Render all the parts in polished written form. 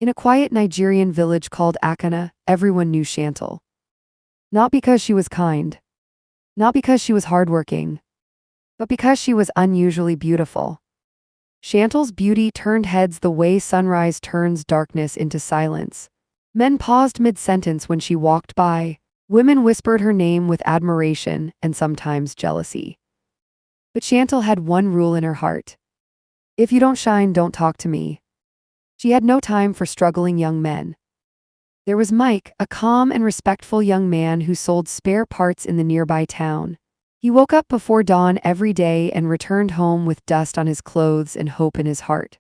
In a quiet Nigerian village called Akana, everyone knew Chantal. Not because she was kind, not because she was hardworking, but because she was unusually beautiful. Chantal's beauty turned heads the way sunrise turns darkness into silence. Men paused mid-sentence when she walked by. Women whispered her name with admiration and sometimes jealousy. But Chantal had one rule in her heart. If you don't shine, don't talk to me. She had no time for struggling young men. There was Mike, a calm and respectful young man who sold spare parts in the nearby town. He woke up before dawn every day and returned home with dust on his clothes and hope in his heart.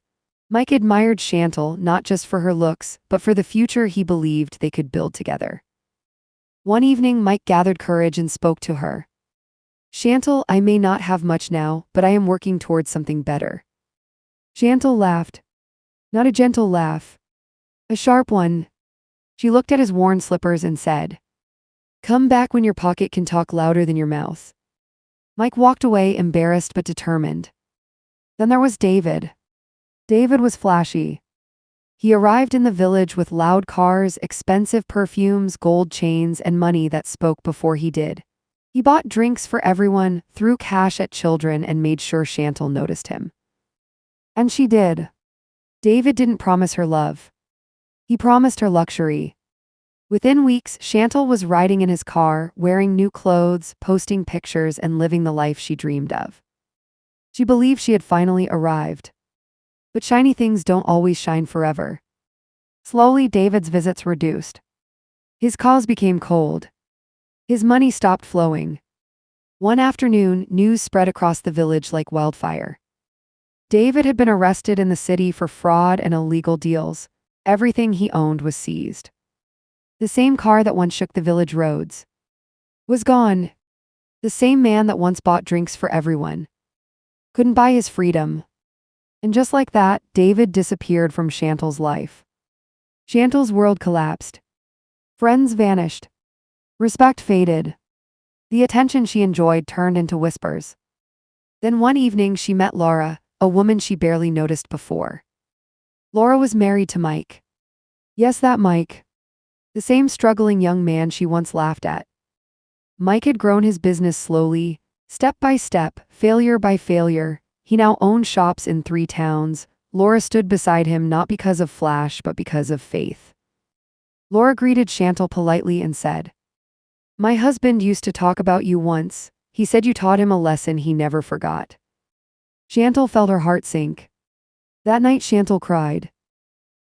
Mike admired Chantal not just for her looks, but for the future he believed they could build together. One evening, Mike gathered courage and spoke to her. Chantal, I may not have much now, but I am working towards something better. Chantal laughed. Not a gentle laugh. A sharp one. She looked at his worn slippers and said, "Come back when your pocket can talk louder than your mouth." Mike walked away embarrassed but determined. Then there was David. David was flashy. He arrived in the village with loud cars, expensive perfumes, gold chains, and money that spoke before he did. He bought drinks for everyone, threw cash at children, and made sure Chantal noticed him. And she did. David didn't promise her love. He promised her luxury. Within weeks, Chantal was riding in his car, wearing new clothes, posting pictures, and living the life she dreamed of. She believed she had finally arrived. But shiny things don't always shine forever. Slowly, David's visits reduced. His calls became cold. His money stopped flowing. One afternoon, news spread across the village like wildfire. David had been arrested in the city for fraud and illegal deals. Everything he owned was seized. The same car that once shook the village roads was gone. The same man that once bought drinks for everyone couldn't buy his freedom. And just like that, David disappeared from Chantal's life. Chantal's world collapsed. Friends vanished. Respect faded. The attention she enjoyed turned into whispers. Then one evening she met Laura, a woman she barely noticed before. Laura was married to Mike. Yes, that Mike. The same struggling young man she once laughed at. Mike had grown his business slowly, step by step, failure by failure. He now owned shops in 3 towns. Laura stood beside him not because of flash, but because of faith. Laura greeted Chantal politely and said, "My husband used to talk about you once. He said you taught him a lesson he never forgot." Chantal felt her heart sink. That night Chantal cried.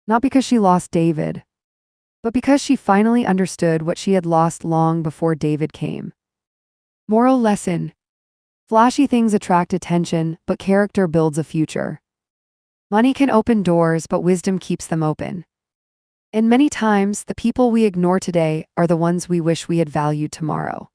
Not because she lost David, but because she finally understood what she had lost long before David came. Moral lesson. Flashy things attract attention, but character builds a future. Money can open doors, but wisdom keeps them open. And many times, the people we ignore today are the ones we wish we had valued tomorrow.